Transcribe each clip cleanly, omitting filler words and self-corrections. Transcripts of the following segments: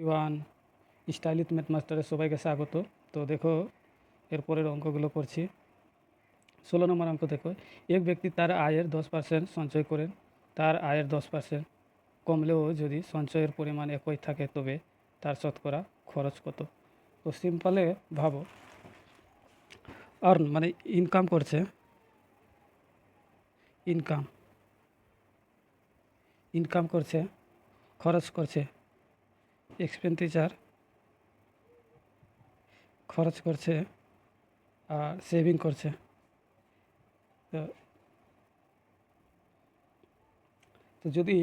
One stylish math মাস্টারে সবাইকে স্বাগত। তো দেখো এরপরের অঙ্কগুলো করছি। 16 নম্বর অঙ্ক দেখো, এক ব্যক্তি তার আয়ের 10% সঞ্চয় করেন। তার আয়ের 10% কমলেও যদি সঞ্চয়ের পরিমাণ একই থাকে তবে তার শতকরা খরচ কত? তো সিম্পলে ভাবো, আর্ন মানে ইনকাম করছে, ইনকাম ইনকাম করছে, খরচ করছে, এক্সপেন্ডিচার খরচ করছে, আর সেভিং করছে। তো তো যদি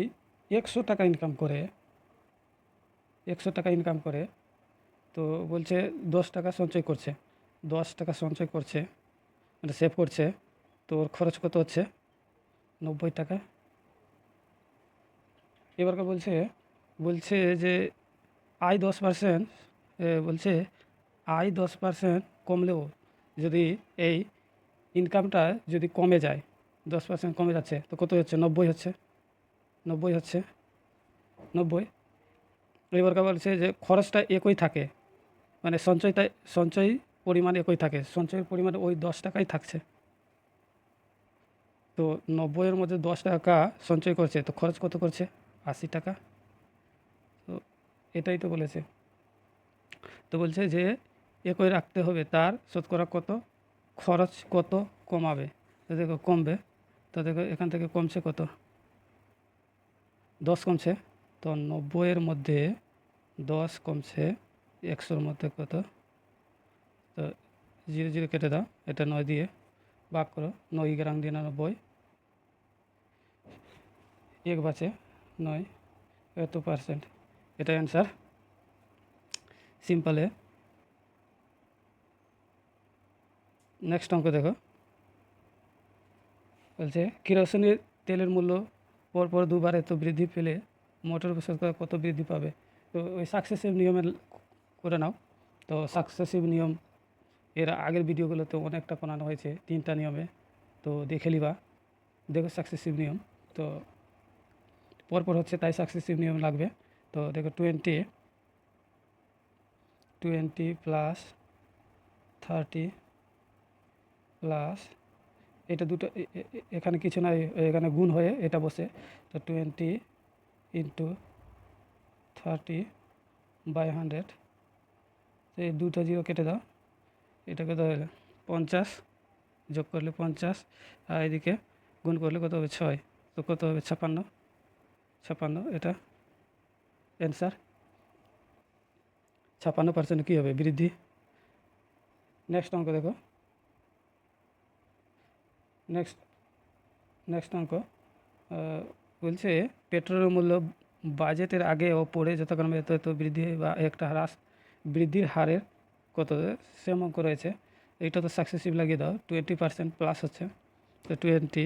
100 টাকা ইনকাম করে, 100 টাকা ইনকাম করে, তো বলছে 10 টাকা সঞ্চয় করছে, 10 টাকা সঞ্চয় করছে মানে সেভ করছে, তো ওর খরচ কত হচ্ছে? 90 টাকা। এবারকে বলছে বলছে যে আয় 10%, বলছে আয় 10% কমলেও যদি এই ইনকামটা যদি কমে যায়, 10% কমে যাচ্ছে, তো কত হচ্ছে? 90 হচ্ছে, 90 হচ্ছে, 90। এবারকে বলছে যে খরচটা একই থাকে, মানে সঞ্চয় পরিমাণ একই থাকে, সঞ্চয়ের পরিমাণ ওই 10 টাকাই থাকছে। তো 90-এর মধ্যে 10 টাকা সঞ্চয় করছে, তো খরচ কত করছে? 80 টাকা। তো এটাই তো বলেছে। তো বলছে যে একই রাখতে হবে, তার শতকরা কত খরচ কত কমাবে? তো দেখো কমবে, তো দেখো এখান থেকে কমছে কত? 10 কমছে। তো 90-এর মধ্যে 10 কমছে, 100-র মধ্যে কত? তো 0 0 কেটে দাও, এটা 9 দিয়ে ভাগ করো, 9 গ্রাম 99, 1 বাঁচে 9, এত পার্সেন্ট। এটা অ্যান্সার। সিম্পলে নেক্সট অঙ্ক দেখো, বলছে কেরোসিনের তেলের মূল্য পরপর দুবার এত বৃদ্ধি পেলে মোটর শতকরা কত বৃদ্ধি পাবে? তো ওই সাকসেসিভ নিয়মের করে নাও। তো সাকসেসিভ নিয়ম এর আগের ভিডিওগুলোতে অনেকটা বানানো হয়েছে, 3টা নিয়মে, তো দেখে নিবা। দেখো সাকসেসিভ নিয়ম, তো পরপর হচ্ছে তাই সাকসেসিভ নিয়ম লাগবে। তো দেখো 20 প্লাস 30 প্লাস এটা দুটো এখানে কিছু নাই, এখানে গুণ হয়ে এটা বসে। তো 20 ইন্টু 30/100, এই দুটো জিরো কেটে দাও, এটা কত হলো? 50, যোগ করলে 50, আর এদিকে গুণ করলে কত হবে? 6, তো কত হবে? 56, 56 এটা অ্যান্সার। 56% কী হবে? বৃদ্ধি। নেক্সট অঙ্ক দেখো, নেক্সট নেক্সট অঙ্ক বলছে পেট্রোলের মূল্য বাজেটের আগে ও পরে যথাক্রমে এত এত বৃদ্ধি বা একটা হ্রাস, বৃদ্ধির হারের কত? সেম অঙ্ক রয়েছে। এইটা তো সাকসেসিভ লাগিয়ে দাও, 20% প্লাস হচ্ছে, তো 20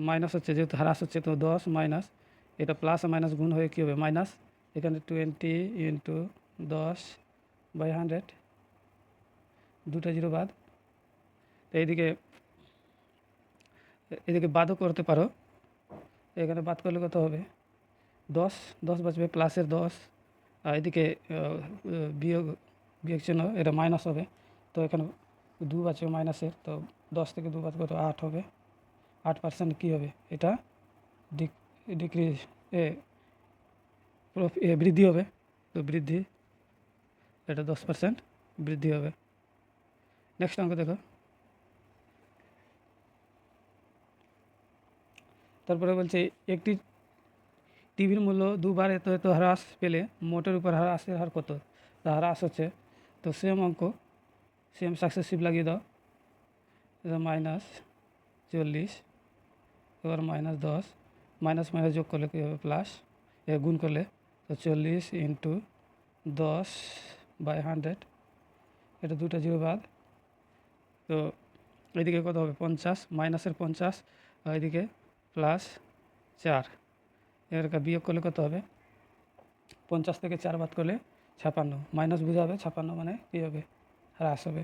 মাইনাস হচ্ছে, যেহেতু হ্রাস হচ্ছে তো 10 মাইনাস, এটা প্লাস মাইনাস গুণ হয়ে কী হবে? মাইনাস। এখানে 20 ইন্টু 10/100, দুটো জিরো বাদ। তো এইদিকে এদিকে বাদও করতে পারো, এখানে বাদ করলে কত হবে? 10, 10 বাঁচবে, প্লাসের 10, আর এদিকে বিয়োগ বিয়োগ চিহ্ন, এটা মাইনাস হবে, তো এখানে 2 বাঁচবে মাইনাসের, তো 10 থেকে 2 বাদ কত? 8 হবে। 8% কী হবে? এটা ডিক্রিজ বৃদ্ধি হবে, তো বৃদ্ধি, এটা 10% বৃদ্ধি হবে। নেক্সট অঙ্ক দেখো, তারপরে বলছে একটি টিভির মূল্য দুবার এত এত হ্রাস পেলে মোটের উপর হ্রাসের হার কত? তা হ্রাস হচ্ছে, তো সেম অঙ্ক, সেম সাকসেসিভ লাগিয়ে দাও, -40, এবার -10, মাইনাস মাইনাস যোগ করলে কী হবে? প্লাস, গুণ করলে, তো 40 ইন্টু 10/100, এটা দুটো জিরো বাদ। তো এদিকে কত হবে? 50, মাইনাসের 50, আর এদিকে প্লাস 4, এর বিয়োগ করলে কত হবে? 50 থেকে 4 বাদ করলে 56, মাইনাস বোঝাবে, 56 মানে কী হবে? হ্রাস হবে,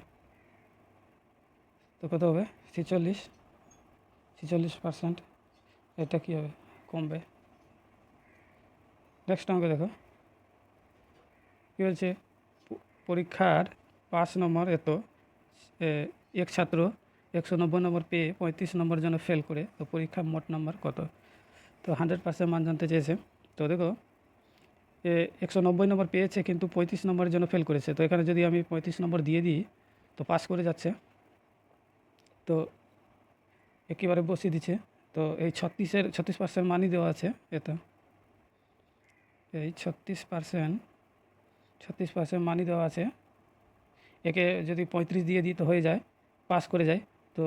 তো কত হবে? 46%, এটা কী হবে? কমবে। নেক্সট অঙ্ক দেখো কী বলছে, পরীক্ষার 5 নম্বর এত এক ছাত্র 190 নম্বর পেয়ে 35 নম্বর জন্য ফেল করে, তো পরীক্ষার মোট নম্বর কত? তো 100% মান জানতে চেয়েছে। তো দেখো 190 নম্বর পেয়েছে কিন্তু 35 নম্বরের জন্য ফেল করেছে, তো এখানে যদি আমি 35 নম্বর দিয়ে দিই তো পাস করে যাচ্ছে, তো একেবারে বসিয়ে দিচ্ছে। তো এই 36% মানই দেওয়া আছে এটা, এই 36% মানই দেওয়া আছে। একে যদি 35 দিয়ে দিই তো হয়ে যায়, পাস করে যায়। তো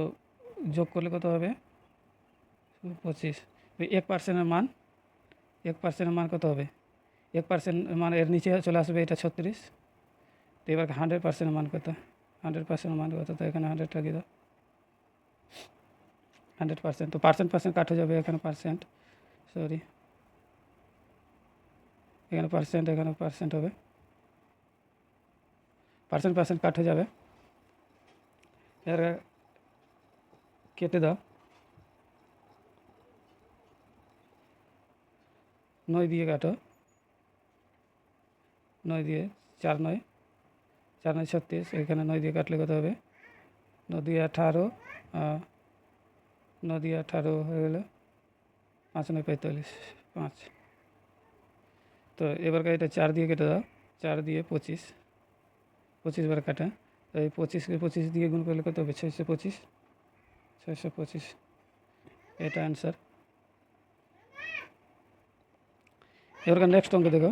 যোগ করলে কত হবে? 25। 1%-এর মান, 1%-এর মান কত হবে? 1% মান এর নিচে চলে আসবে, এটা 36। তো এবার 100%-এর মান কত? 100%-এর মান কত? তো এখানে 100 লাগিয়ে দাও, 100%। তো পার্সেন্ট কাট হয়ে যাবে, এখানে পার্সেন্ট, সরি এখানে পার্সেন্ট, এখানে পার্সেন্ট হবে, পার্সেন্ট কাট হয়ে যাবে। এর কেটে দাও, 9 দিয়ে কাটো, 9 দিয়ে 4 9 36, এখানে 9 দিয়ে কাটলে কত হবে? 9 দিয়ে 18, 9 দিয়ে 18 হয়ে গেল 5 9 45, 5। তো এবার এটা 4 দিয়ে কেটে দাও, 4 দিয়ে 25, 25 বার কাটা। তো এই 25কে 25 দিয়ে গুণ করলে কত হবে? 625, 625, এটা অ্যান্সার। এবার নেক্সট অঙ্ক দেখো,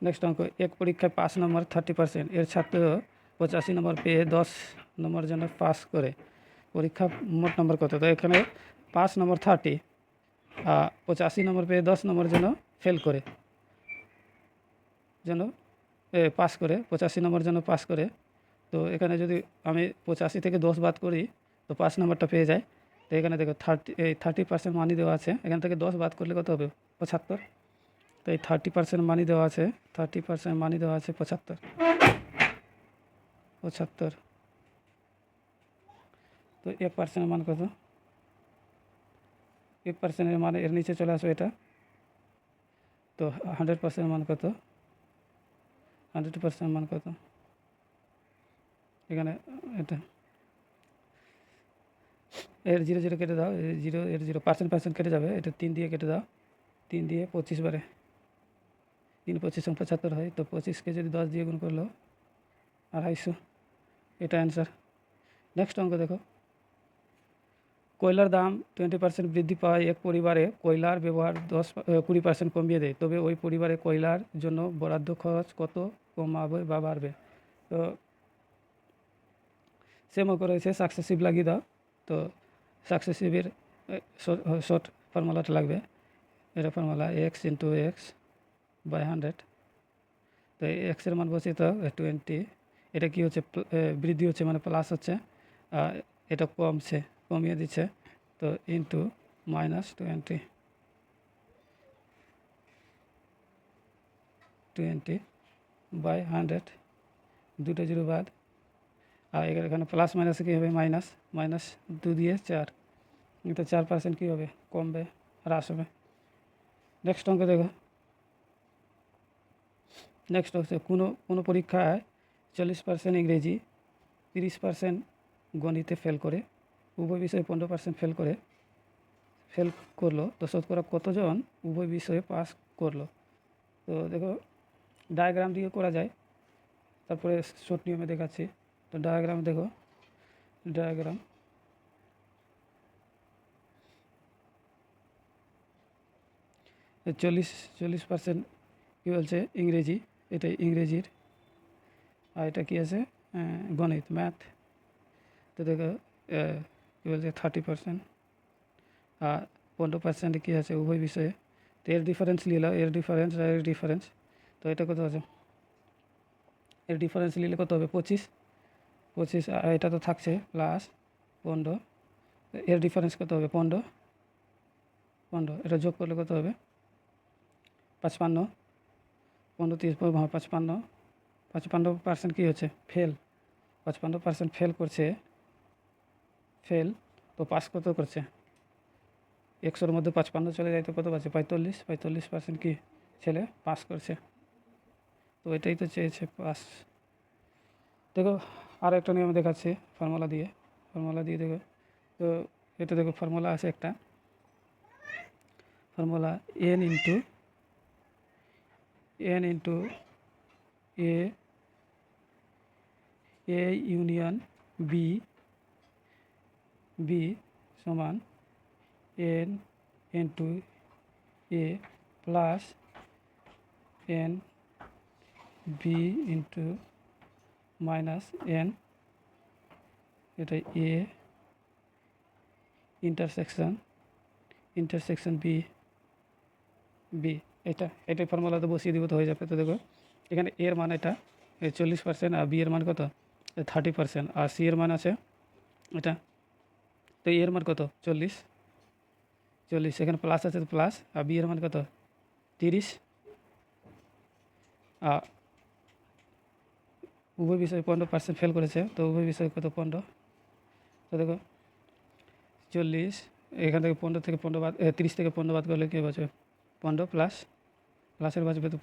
নেক্সট অঙ্ক, এক পরীক্ষায় 5 নম্বর 30%, এর ছাত্র 85 নম্বর পেয়ে 10 নম্বর জন্য পাস করে, পরীক্ষা মোট নম্বর কত? তো এখানে 5 নম্বর 30, 85 নম্বর পেয়ে 10 নম্বর জন্য ফেল করে, যেন পাস করে, 85 নম্বর জন্য পাস করে। তো এখানে যদি আমি 85 থেকে 10 বাদ করি তো 5 নম্বরটা পেয়ে যায়। তো এখানে দেখো 30% মানি দেওয়া আছে, এখান থেকে 10 বাদ করলে কত হবে? 75। তো এই 30% মানি দেওয়া আছে, 30% মানি দেওয়া আছে 75, 75। তো 1%-এর মান কত? 1%-এর মান এর নিচে চলে আসবে এটা। তো 100%-এর মান কত? 100%-এর মান কত? এখানে এটা এর 0 0 কেটে দাও, এর 0 এর 0 পার্সেন্ট কেটে যাবে, এটা 3 দিয়ে কেটে দাও, 3 দিয়ে 25 বারে, 3 25 75 হয়। তো 25কে যদি 10 দিয়ে গুণ করলো 250, এটা অ্যান্সার। নেক্সট অঙ্ক দেখো, কয়লার দাম 20% বৃদ্ধি পাওয়ায় এক পরিবারে কয়লার ব্যবহার 20% কমিয়ে দেয়, তবে ওই পরিবারে কয়লার জন্য বরাদ্দ খরচ কত কমাবে বা বাড়বে? তো সেমও করেছে, সাকসেসিভ লাগিয়ে দাও। তো সাকসেসিভের শর্ট ফর্মুলাটা লাগবে, এটা ফর্মুলা x/x/100। তো এক্সের মান বসে তো 20, এটা কি হচ্ছে? বৃদ্ধি হচ্ছে মানে প্লাস হচ্ছে, এটা কমছে, কমিয়ে দিচ্ছে, তো ইন্টু -20, 20/100, দুটো জিরো বাদ, আর এখানে প্লাস মাইনাসে কী হবে? মাইনাস, মাইনাস 2 দিয়ে 4, এটা 4% কী হবে? কমবে, হ্রাস হবে। নেক্সট অঙ্ক দেখো, নেক্সট হচ্ছে কোনো পরীক্ষায় 40% ইংরেজি, 30% গণিতে ফেল করে, উভয় বিষয়ে 15% ফেল করলো, তো শতকরা কতজন উভয় বিষয়ে পাস করলো? তো দেখো ডায়াগ্রাম দিয়ে করা যায়, তারপরে শর্ট নিয়মে দেখাচ্ছি। তো ডায়াগ্রাম দেখো, ডায়াগ্রাম 40% কী বলছে? ইংরেজি, এটা ইংরেজির, আর এটা কী আছে? গণিত, ম্যাথ। তো দেখো কী বলছে? 30%, আর 15% কী আছে? উভয় বিষয়ে। তো এর ডিফারেন্স নিলাম, এর ডিফারেন্স আর এর ডিফারেন্স, তো এটা কত আছে? এর ডিফারেন্স নিলে কত হবে? 25, আর এটা তো থাকছে প্লাস 15, এর ডিফারেন্স কত হবে? 15, এটা যোগ করলে কত হবে? 55, 15 30 55, 55% কী হচ্ছে? ফেল, 55% ফেল করছে, ফেল। তো পাস কত করছে? 100-র মধ্যে 55 চলে যায় তো কত পাচ্ছে? 45% কি ছেলে পাস করছে। তো এটাই তো চেয়েছে, পাস। দেখো আর একটা নিয়ম দেখাচ্ছি ফর্মুলা দিয়ে দেখো। তো এটা দেখো ফর্মুলা আছে একটা, formula n into A union B সমান n into A plus n B into minus n, এটা এ ইন্টারসেকশন বি এটাই ফর্মুলাতে বসিয়ে দিব তো হয়ে যাবে। তো দেখো এখানে এর মান এটা 40%, আর বি এর মান কত 30%, আর সি এর মান আছে এটা। তো এর মান কত 40, এখানে প্লাস আছে তো প্লাস, আর বি এর মান কত 30, আর উভয় বিষয়ে 15% ফেল করেছে, তো উভয় বিষয়ে কত 15। তো দেখো 40, এখান থেকে 15 থেকে 15 বাদ 30 থেকে 15 বাদ করলে কী বাঁচবে 15, প্লাসের বাঁচবে তো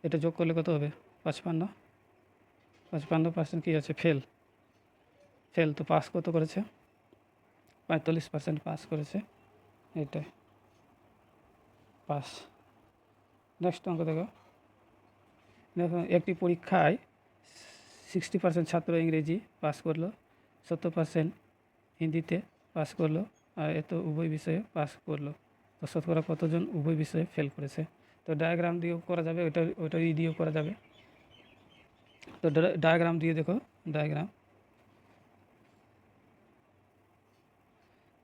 এটা যোগ করলে কত হবে 55% কী আছে ফেল। তো পাস কত করেছে 45% পাস করেছে, এটাই পাস। নেক্সট অঙ্ক দেখো একটি পরীক্ষায় 60% ছাত্র ইংরেজি পাস করলো, 70% হিন্দিতে পাস করলো, আর এত উভয় বিষয়ে পাস করলো। তো শতকরা কতজন উভয় বিষয়ে ফেল করেছে। তো ডায়াগ্রাম দিয়েও করা যাবে, ওইটা দিয়েও করা যাবে। তো ডায়াগ্রাম দিয়ে দেখো, ডায়াগ্রাম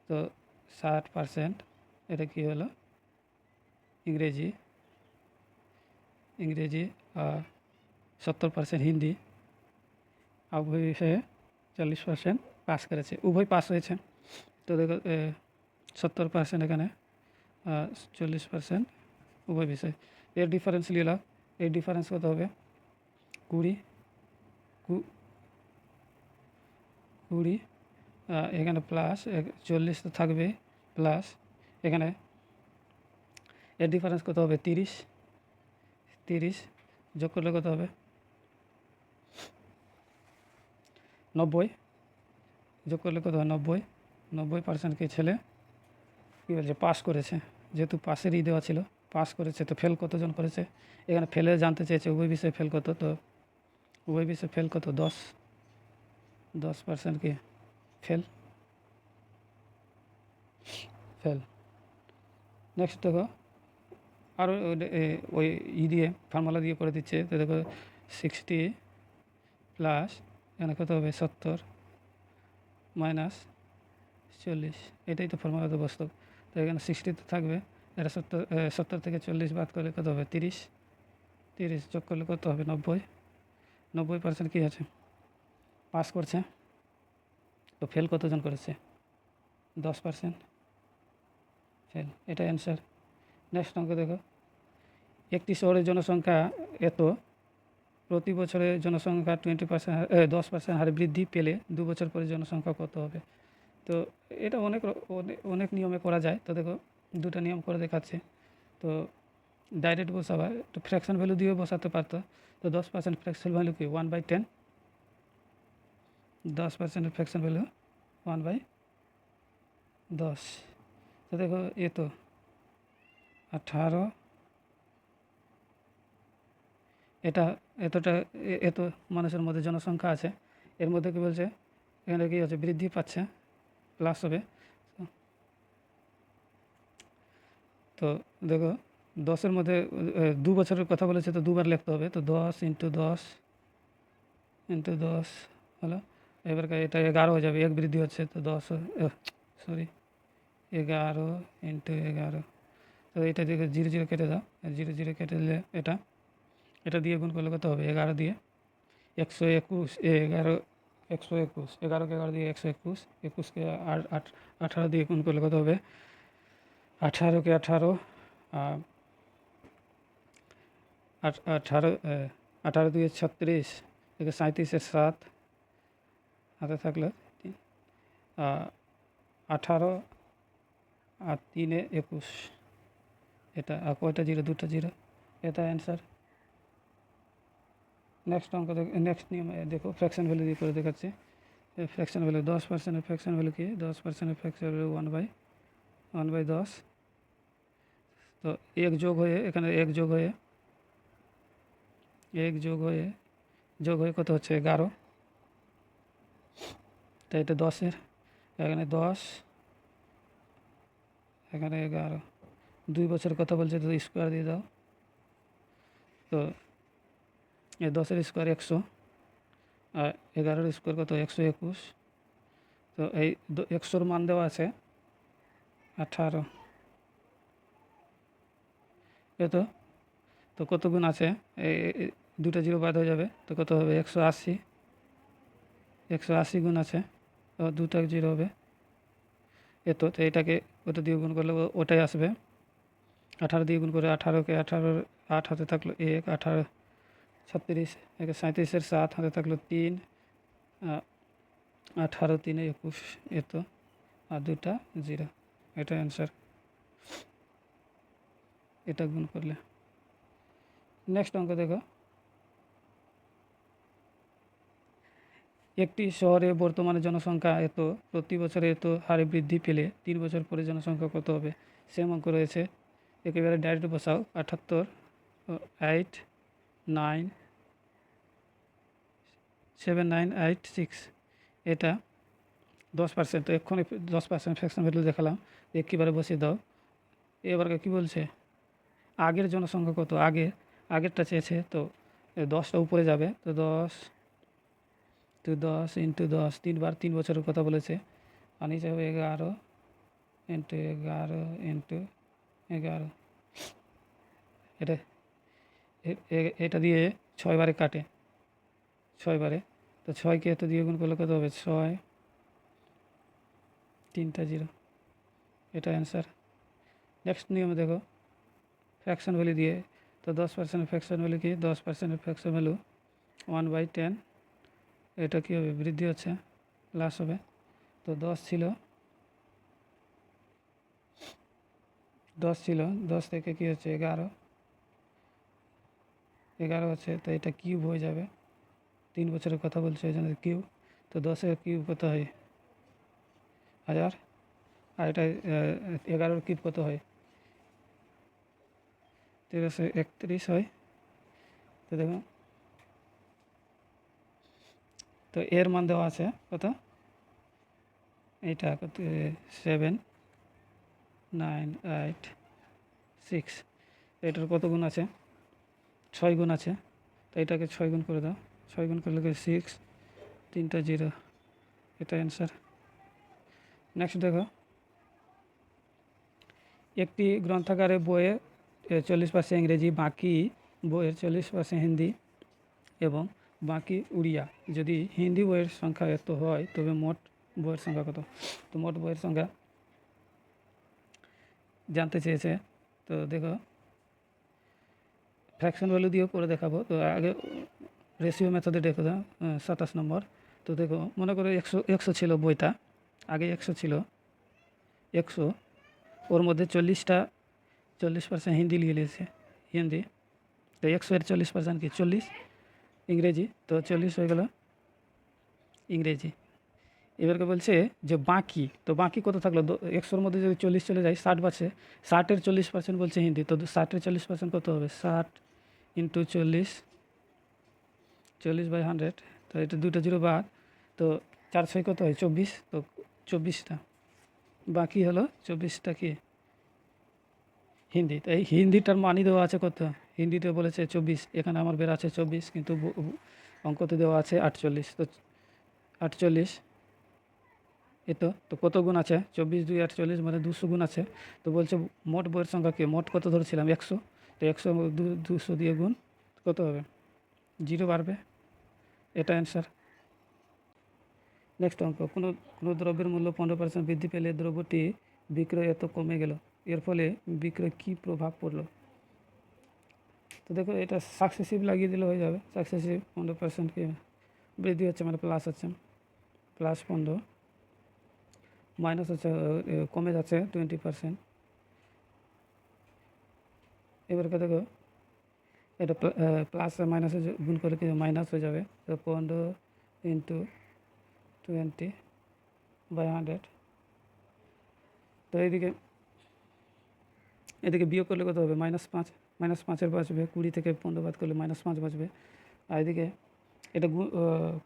তো 60% এটা কী হলো ইংরেজি, আর 70% হিন্দি, আর উভয় বিষয়ে 40% পাস করেছে, উভয় পাস হয়েছে। তো দেখো 70% এখানে, 40% উভয় বিষয়। এর ডিফারেন্স নিলাম, এর ডিফারেন্স কত হবে 20, এখানে প্লাস 40 তো থাকবে, প্লাস এখানে এর ডিফারেন্স কত হবে 30, যোগ করলে কত হবে 90, যোগ করলে কত হয় 90% কি ছেলে কী বলছে পাস করেছে। যেহেতু পাশেরই দেওয়া ছিল পাস করেছে, তো ফেল কতজন করেছে এখানে ফেলে জানতে চেয়েছে উভয় বিষয়ে ফেল কত। তো উভয় বিষয়ে ফেল কত 10% কি ফেল। নেক্সট দেখো আরও ওই দিয়ে ফর্মুলা দিয়ে করে দিচ্ছে। তো দেখো 60 প্লাস এখানে কত হবে 70 মাইনাস 40, এটাই তো ফর্মুলাতে বাস্তব। তো এখানে 60 তো থাকবে, এটা 70 থেকে 40 বাদ করলে কত হবে 30, যোগ করলে কত হবে 90% কী আছে পাস করছে। তো ফেল কতজন করেছে 10% ফেল, এটা অ্যান্সার। নেক্সট অঙ্ক দেখো একটি শহরের জনসংখ্যা এত, প্রতি বছরে জনসংখ্যা 10% হারে বৃদ্ধি পেলে 2 বছর পরে জনসংখ্যা কত হবে। তো এটা অনেক নিয়মে করা যায়। তো দেখো দুটো নিয়ম করে দেখাচ্ছে। তো ডাইরেক্ট বসাবা, তো ফ্র্যাকশন ভ্যালু দিয়েও বসাতে পারতো। তো 10% ফ্র্যাকশন ভ্যালু কি 1/10, 10% ফ্র্যাকশন ভ্যালু 1/10। তো দেখো এ তো 18, এত মানুষের মধ্যে জনসংখ্যা আছে, এর মধ্যে কী বলছে এখানে কী আছে বৃদ্ধি পাচ্ছে, প্লাস হবে। তো দেখো 10-এর মধ্যে 2 বছরের কথা বলেছে, তো দুবার লিখতে হবে। তো 10 ইন্টু 10 হলো, এবার এটা 11 হয়ে যাবে, 1 বৃদ্ধি হচ্ছে তো 10, 11 ইন্টু 11। তো এটা দিকে 0 কেটে দাও, 0 কেটে দিলে এটা দিয়ে গুণ করলে কত হবে 11 দিয়ে 121, 11 121, 11কে 11 দিয়ে 121, 21কে 18 দিয়ে গুণ করলে কত হবে 18কে 18, 18 18 দিয়ে 36, 37-এর 7 হাতে থাকলে 18 আর 3-এ 21, এটা আর কয়টা জিরো 2টা জিরো, এটা অ্যান্সার। নেক্সট অঙ্ক নেক্সট নিয়ম দেখো, ফ্র্যাকশন ভ্যালু দিয়ে করে দেখাচ্ছি। ফ্র্যাকশন ভ্যালু 10%-এর ফ্র্যাকশন ভ্যালু কি? 10%-এর ফ্র্যাকশন ভ্যালু 1/10। তো এক যোগ হয়ে এখানে এক যোগ হয়ে কত হচ্ছে? 11। তো এটা 10-এর, এখানে 10, এখানে 11। 2 বছরের কথা বলছে, তো স্কোয়ার দিয়ে দাও। তো এই 10-এর স্কোয়ার 100, আর 11-এর স্কোয়ার কত? 121। তো এই 100-র মান দেওয়া আছে 18। এ তো কত গুণ আছে? দুটো জিরো বাদ হয়ে যাবে, তো কত হবে? 180। 180 গুণ আছে, তো দুটো জিরো হবে। তো এটাকে ওটা দিয়ে গুণ করলে ওটাই আসবে। 18 দিয়ে গুণ করে 18কে 18, 8 হাতে থাকলো 1, 18 36, 37-এর 7 হাতে থাকলো 3, 18 3 21, আর দুটা জিরো। এটা অ্যান্সার, এটা গুণ করলে। নেক্সট অঙ্ক দেখো, একটি শহরে বর্তমানে জনসংখ্যা এত, প্রতি বছরে এত হারে বৃদ্ধি পেলে 3 বছর পরে জনসংখ্যা কত হবে? সেম অঙ্ক রয়েছে, একেবারে ডাইরেক্ট বসাও। 78, 8, 9, 7, 9, 8, 6। এটা 10%, তো এক্ষুনি 10% ফ্র্যাকশন ভ্যালু দেখালাম, একেবারে বসিয়ে দাও। এবার কি বলছে? আগের জনসংখ্যা কত? আগেরটা চেয়েছে, তো 10টা উপরে যাবে, তো 10 ইন্টু 10, 3 বার 3 বছরের কথা বলেছে, আর নিচে হবে 11 ইন্টু 11 ইন্টু 11। এটা এটা দিয়ে 6 বারে কাটে, 6 বারে। তো 6কে এত দিয়ে গুণ করলে কত হবে? 6, 3টা জিরো। এটা অ্যান্সার। নেক্সট নিয়মে দেখো, ফ্র্যাকশন ভ্যালু দিয়ে। তো 10%-এর ফ্র্যাকশন ভ্যালু কি? 10%-এর ফ্র্যাকশন ভ্যালু 1/10। এটা কী হবে? বৃদ্ধি হচ্ছে, প্লাস হবে। তো 10 ছিল, 10 থেকে কী হচ্ছে? 11 হচ্ছে, তো এটা কিউব হয়ে যাবে। 3 বছরের কথা বলছে, এই জন্য কিউব। তো 10-এর কিউব কত হয়? 1000। আর এটা 11-এর কিউব কত হয়? 1331 হয়। তো দেখো, তো এর মান দেওয়া আছে কত? এইটা কত? 7, 9, 8, 6। এটার কত গুণ আছে? 6 গুণ আছে। তো এটাকে 6 গুণ করে দাও, 6 গুণ করলে 6, 3টা জিরো। এটা অ্যান্সার। নেক্সট দেখো, একটি গ্রন্থাগারে বইয়ের 40% ইংরেজি, বাকি বইয়ের 40% হিন্দি এবং বাকি উড়িয়া। যদি হিন্দি বইয়ের সংখ্যা এত হয়, তবে মোট বইয়ের সংখ্যা কত? তো মোট বইয়ের সংখ্যা জানতে চেয়েছে। তো দেখো, ফ্র্যাকশন ভ্যালু দিয়েও করে দেখাবো। তো আগে রেশিও মেথডে দেখো, 27 নম্বর। তো দেখো, মনে করো 100 ছিল বইটা, আগে 100 ছিল, 100, ওর মধ্যে 40% হিন্দি নিয়ে নিয়েছে, হিন্দি। তো 100-এর 40% কি? 40 ইংরেজি, তো 40 হয়ে গেল ইংরেজি। এবারকে বলছে যে বাকি, তো বাকি কত থাকলো? 100-র মধ্যে যদি 40 চলে যায়, 60 বাড়ছে। 60-এর 40% বলছে হিন্দি, তো 60-এর 40% কত হবে? 60 ইন্টু 40, 40/100। তো এটা দুটো জিরো বাদ, তো 4 6 কত হয়? 24। তো 24টা বাকি হলো, 24টা কি? হিন্দি। তো এই হিন্দিটার মানই দেওয়া আছে কত? হিন্দিতে বলেছে 24, এখানে আমার বের আছে 24, কিন্তু অঙ্কতে দেওয়া আছে 48। তো 48, তো কত গুণ আছে? 24 2 48, মানে 200 গুণ আছে। তো বলছে মোট বইয়ের সংখ্যা কি? মোট কত ধরেছিলাম? 100। তো 100 200 দিয়ে গুণ কত হবে? জিরো বাড়বে। এটা অ্যান্সার। নেক্সট অঙ্ক, কোনো দ্রব্যের মূল্য 15% বৃদ্ধি পেলে দ্রব্যটি বিক্রয় এত কমে গেল, এর ফলে বিক্রয় কী প্রভাব পড়লো? তো দেখো, এটা সাকসেসিভ লাগিয়ে দিলে হয়ে যাবে। সাকসেসিভ 15% কি বৃদ্ধি হচ্ছে, মানে প্লাস হচ্ছে, +15, মাইনাস হচ্ছে, কমে যাচ্ছে 20%। এবারকে দেখো, এটা প্লাস মাইনাসে গুণ করে কি মাইনাস হয়ে যাবে। তো 15 ইন্টু 20/100। তো এদিকে বিয়োগ করলে কত হবে? -5। -5 বাঁচবে, 20 থেকে 15 বাদ করলে -5 বাঁচবে। আর এদিকে এটা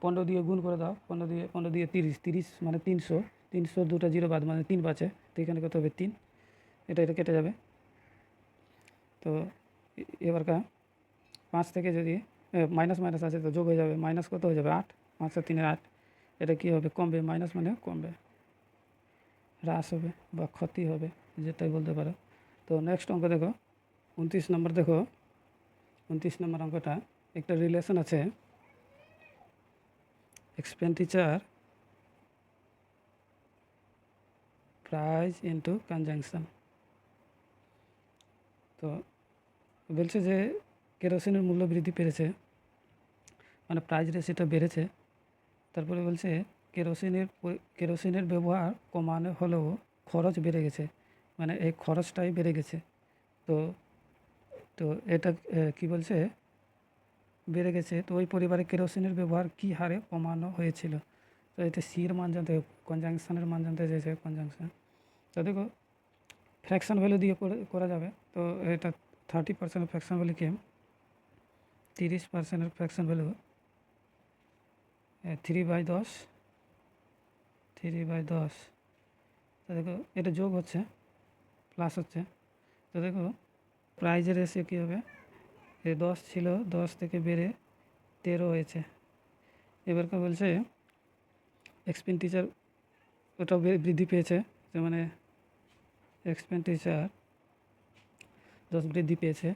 15 দিয়ে গুণ করে দাও, 15 দিয়ে 30, 30 মানে 300, 300 দুটো জিরো বাদ মানে 3 বাঁচে। তো এখানে কত হবে? 3। এটা কেটে যাবে। তো এবারকার 5 থেকে যদি মাইনাস মাইনাস আছে তো যোগ হয়ে যাবে, মাইনাস কত হয়ে যাবে? 8। 5 আর 3 8। এটা কী হবে? কমবে, মাইনাস মানে কমবে, হ্রাস হবে বা ক্ষতি হবে, যেটাই বলতে পারো। তো নেক্সট অঙ্ক দেখো 29 নম্বর। দেখো 29 নম্বর অঙ্কটা একটা রিলেশন আছে, এক্সপেন্ডিচার প্রাইস ইন্টু কনজাংশন। তো বলছে যে কেরোসিনের মূল্য বৃদ্ধি পেয়েছে, মানে প্রাইস রেসিটা বেড়েছে। তারপরে বলছে কেরোসিনের ব্যবহার কমানো হলেও খরচ বেড়ে গেছে, মানে এই খরচটাই বেড়ে গেছে। তো তো এটা কি বলছে? বেড়ে গেছে। তো ওই পরিবারে কেরোসিনের ব্যবহার কী হারে কমানো হয়েছিল? তো এটা সির মান জানতে, কনজাংশনের মান জানতে চাইছে, কনজাংশন। তো দেখো ফ্র্যাকশন ভ্যালু দিয়ে করা যাবে। তো এটা 30% ফ্র্যাকশন ভ্যালু কি? 30% ফ্র্যাকশন ভ্যালু 3/10, 3/10। তো দেখো এটা যোগ হচ্ছে, প্লাস হচ্ছে। তো দেখো প্রাইজের রেশিও কী হবে? 10 ছিল, 10 থেকে বেড়ে 13 হয়েছে। এবারকার বলছে এক্সপেন্ডিচার ওটাও বৃদ্ধি পেয়েছে, মানে এক্সপেন্ডিচার 10 বৃদ্ধি পেয়েছে।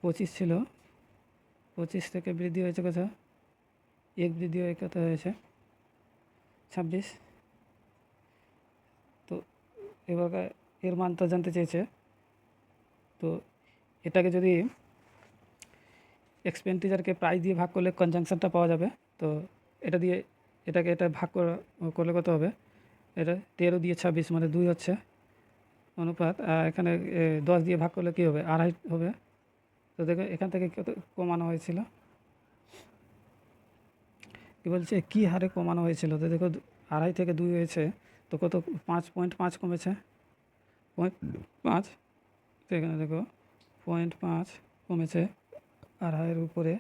25 ছিল, 25 থেকে বৃদ্ধি হয়েছে কত? 1 বৃদ্ধি হয়ে কত হয়েছে? 26। তো এবারকার এর মানটা জানতে চেয়েছে। তো এটাকে যদি এক্সপেন্ডিচারকে প্রাইস দিয়ে ভাগ করলে কনজাংশনটা পাওয়া যাবে। তো এটা দিয়ে এটা ভাগ করলে কত হবে? এটা 13 দিয়ে 26 মানে 2 হচ্ছে অনুপাত। আর এখানে 10 দিয়ে ভাগ করলে কী হবে? 2.5 হবে। তো দেখো এখান থেকে কত কমানো হয়েছিল, কী বলছে কী হারে কমানো হয়েছিল? তো দেখো 2.5 থেকে 2 হয়েছে, তো কত? 5.5 কমেছে, 0.5। তো এখানে দেখো 0.5 কমেছে 2.5-এর উপরে।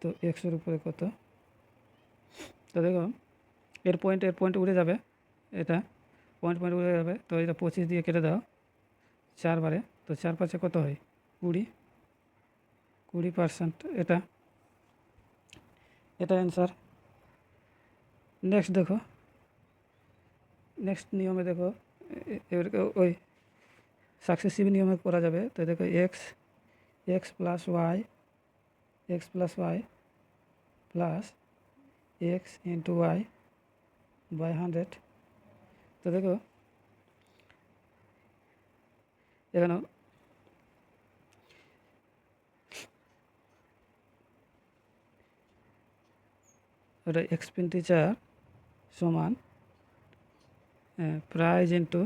তো 100-এর উপরে কত? তো দেখো এর পয়েন্ট উড়ে যাবে, এটা পয়েন্ট উড়ে যাবে। তো এটা 25 দিয়ে কেটে দাও 4 বারে। তো 4 5 কত হয়? 20%। এটা অ্যান্সার। নেক্সট দেখো, নেক্সট নিয়মে দেখো এবার ওই সাকসেসিভ নিয়মে করা যাবে। তো দেখো X plus Y plus X into Y by 100। তো দেখো এখানে ওটা এক্সপেন্ডিচার সমান প্রাইস ইন্টু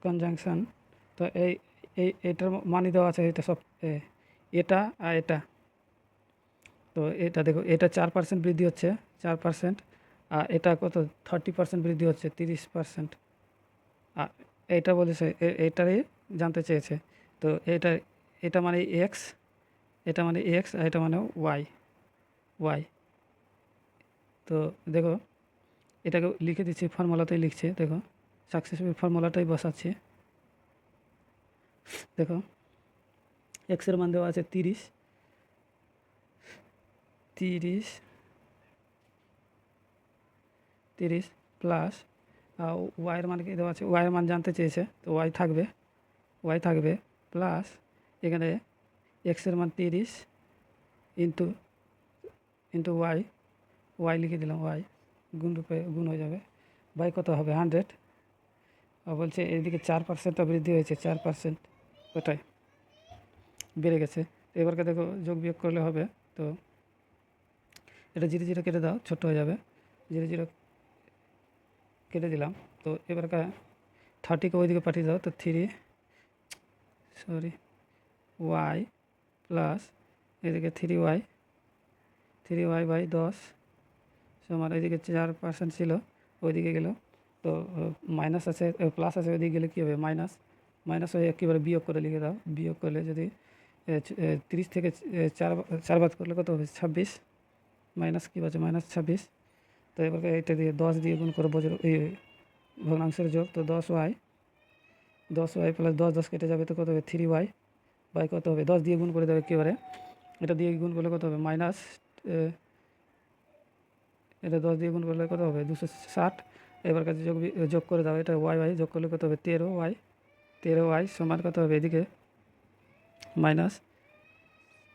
কনজাংশন। তো এইটার মানই দেওয়া আছে, এটা সব এটা আর এটা। তো এটা দেখো এটা 4% বৃদ্ধি হচ্ছে, 4%। আর এটা কত? 30% বৃদ্ধি হচ্ছে, 30%। আর এইটা বলেছে এইটারই জানতে চেয়েছে। তো এটা মানে এক্স, এটা মানে এক্স, আর এটা মানে ওয়াই। তো দেখো এটাকে লিখে দিচ্ছি, ফর্মুলাতেই লিখছে। দেখো সাকসেসফুল ফর্মুলাটাই বসাচ্ছি। দেখো এক্সের মান দেওয়া আছে 30 প্লাস ওয়াইয়ের মান কি দেওয়া আছে? ওয়াইয়ের মান জানতে চেয়েছে, তো ওয়াই থাকবে প্লাস এখানে এক্সের মান 30 ইন্টু ওয়াই লিখে দিলাম, ওয়াই গুণ হয়ে যাবে বাই কত হবে? 100। আর বলছে এদিকে 4%টা বৃদ্ধি হয়েছে, 4% ওটাই বেড়ে গেছে। এবারকে দেখো যোগ বিয়োগ করলে হবে। তো এটা 0 0 কেটে দাও, ছোট্ট হয়ে যাবে। 0 0 কেটে দিলাম। তো এবারকার 30কে ওইদিকে পাঠিয়ে দাও। তো ওয়াই প্লাস এদিকে 3y বাই 10 সমান এদিকে 4% ছিল ওইদিকে গেল, তো মাইনাস আছে প্লাস আছে, ওইদিকে গেলে কী হবে মাইনাস, মাইনাস হয়ে একেবারে বিয়োগ করে লিখে দাও। বিয়োগ করলে যদি 30 থেকে 4 বাদ করলে কত হবে 26, মাইনাস কী আছে -26। তো এবার এটা দিয়ে 10 দিয়ে গুণ করে ভগ্নাংশের যোগ, তো 10y প্লাস 10 কেটে যাবে, তো কত হবে 3y বাই কত হবে 10 দিয়ে গুণ করে দেবে একেবারে, এটা দিয়ে গুণ করলে কত হবে মাইনাস, এটা 10 দিয়ে গুণ করলে কত হবে 260। এবার কাছে যোগ করে দাও, এটা y যোগ করলে কত হবে 13y সমান কত হবে এদিকে মাইনাস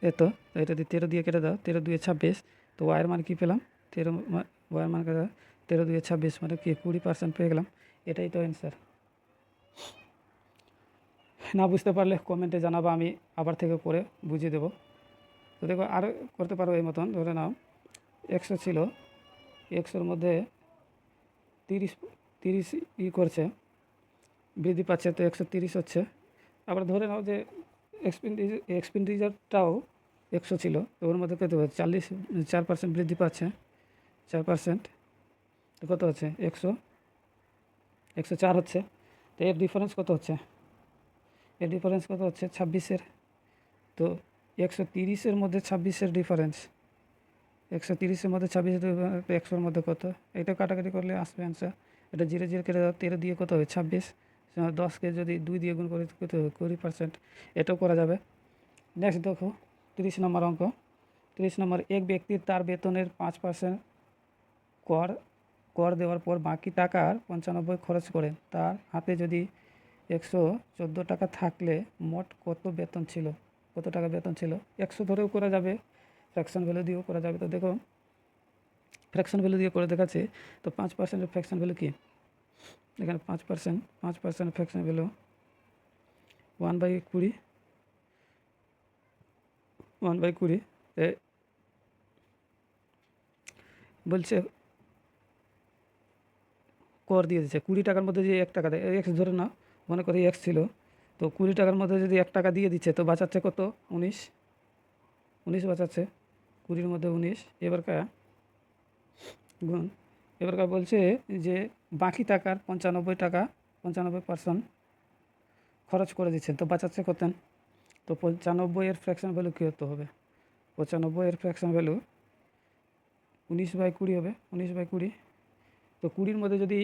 এত, এটা দিয়ে 13 দিয়ে কেটে দাও, 13 2 26। তো ওয়াইয়ের মান কী পেলাম 13, ওয়াইয়ের মান কেটে দাও 13 2 26 মানে কি 20% পেয়ে গেলাম। এটাই তো অ্যান্সার। না বুঝতে পারলে কমেন্টে জানাবো, আমি আবার থেকে করে বুঝিয়ে দেবো। তো দেখো আরও করতে পারো এই মতন, ধরে নাও 100 ছিল, 100-র মধ্যে 30 করছে, বৃদ্ধি পাচ্ছে, তো 130 হচ্ছে। আবার ধরে নাও যে এক্সপেন্ডিচারটাও 100 ছিল, তো ওর মধ্যে কত হচ্ছে 4% বৃদ্ধি পাচ্ছে, 4%, তো কত হচ্ছে 104 হচ্ছে। তো এর ডিফারেন্স কত হচ্ছে, এর ডিফারেন্স কত হচ্ছে 26-এর। তো 130-এর মধ্যে 26-এর ডিফারেন্স, 130-এর মধ্যে 26, 100-এর মধ্যে কত, এটা কাটাকাটি করলে আসবে অ্যান্সার। এটা 0 0 কেটে দাও, 13 দিয়ে কত হবে 26, 10কে যদি 2 দিয়ে গুণ করে কত হবে 20%, এটাও করা যাবে। নেক্সট দেখো 30 নম্বর অঙ্ক। 30 নম্বর, এক ব্যক্তি তার বেতনের 5% কর দেওয়ার পর বাকি টাকার 95 খরচ করেন। তার হাতে যদি 114 টাকা থাকলে মোট কত বেতন ছিল, কত টাকা বেতন ছিল। 100 ধরেও করা যাবে, ফ্র্যাকশন ভ্যালু দিয়েও করা যাবে। তো দেখো ফ্র্যাকশন ভ্যালু দিয়ে করে দেখাচ্ছে। তো 5%-এর ফ্র্যাকশন ভ্যালু কি, এখানে 5% ফ্র্যাকশন ভ্যালু 1/20, 1/20 বলছে কর দিয়ে দিচ্ছে 20 টাকার মধ্যে যে 1 টাকা দেয়, এক্স ধরে না, মনে করি এক্স ছিল, তো 20 টাকার মধ্যে যদি 1 টাকা দিয়ে দিচ্ছে, তো বাঁচাচ্ছে কত 19 বাঁচাচ্ছে, 20-র মধ্যে 19। এবারকার গুণ, এবারকার বলছে যে বাকি টাকার 95% খরচ করে দিচ্ছেন, তো বাঁচাচ্ছে কত, তো 95-এর ফ্র্যাকশন ভ্যালু কী হতে হবে, 95-এর ফ্র্যাকশন ভ্যালু 19/20 হবে, 19/20। তো 20-র মধ্যে যদি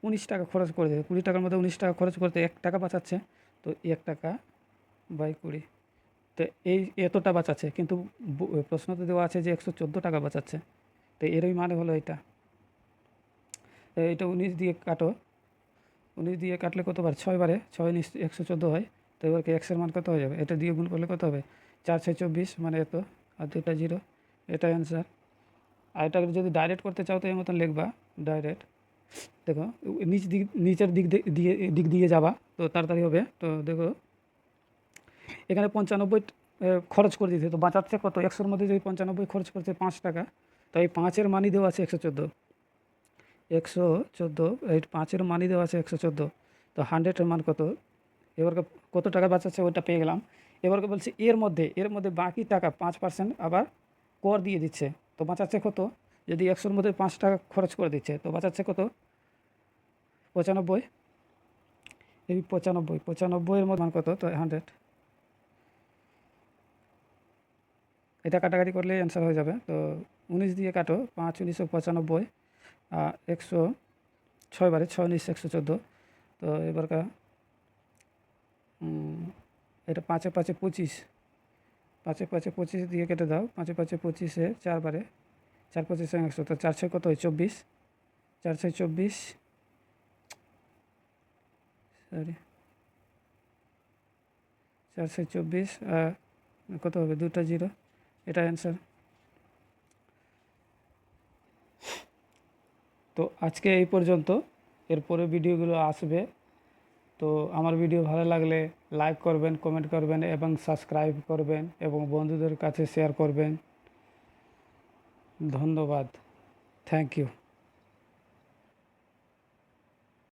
19 টাকা খরচ করে দেয়, 20 টাকার মধ্যে 19 টাকা খরচ করতে 1 টাকা বাঁচাচ্ছে, তো 1 টাকা বাই 20, তো এই এতটা বাঁচাচ্ছে, কিন্তু প্রশ্নতে দেওয়া আছে যে 114 টাকা বাঁচাচ্ছে, তো এরই মানে হলো এটা। এটা 19 দিয়ে কাটো, 19 দিয়ে কাটলে কত বার 6 বারে 6 114 হয়। তো এবার কি এক্সের মান কত হয়ে যাবে, এটা দিয়ে গুণ করলে কত হবে 4 6 24 মানে এত, আর 2টা 0, এটা অ্যান্সার। আর এটাকে যদি ডাইরেক্ট করতে চাও তো এই মতন লিখবা ডাইরেক্ট। দেখো নিচের দিক দিয়ে যাবা, তো তাড়াতাড়ি হবে। তো দেখো এখানে 95 খরচ করে দিতে, তো বাঁচাচ্ছে কত, 100-র মধ্যে যদি 95 খরচ করছে 5 টাকা, তো এই 5-এর মানই দেওয়া আছে 114, এই 5-এর মানই দেওয়া আছে 114। তো 100-এর মান কত, এবার কত টাকা বাঁচাচ্ছে ওইটা পেয়ে গেলাম। এবারকে বলছে এর মধ্যে বাকি টাকা 5% আবার কর দিয়ে দিচ্ছে, তো বাঁচাচ্ছে কত, যদি 100-র মধ্যে 5 টাকা খরচ করে দিচ্ছে, তো বাঁচাচ্ছে কত 95। এই 95-এর মধ্যে মান কত, তো 100, এটা কাটাকাটি করলে অ্যান্সার হয়ে যাবে। তো 19 দিয়ে কাটো, 5 1995, 106 বারে 6 19 114। তো এবারকার এটা 5 5 25, 5 5 25 দিয়ে কেটে দাও, 5 5 25-এ 4 বারে 4 25 100, তো 4 6 কত হয় 24, 4 6 24, সরি 4 6 24, কত হবে 2টা 0, এটা অ্যান্সার। তো আজকে এই পর্যন্ত, এরপরে ভিডিওগুলো আসবে। তো আমার ভিডিও ভালো লাগলে লাইক করবেন, কমেন্ট করবেন এবং সাবস্ক্রাইব করবেন এবং বন্ধুদের কাছে শেয়ার করবেন। ধন্যবাদ, থ্যাংক ইউ।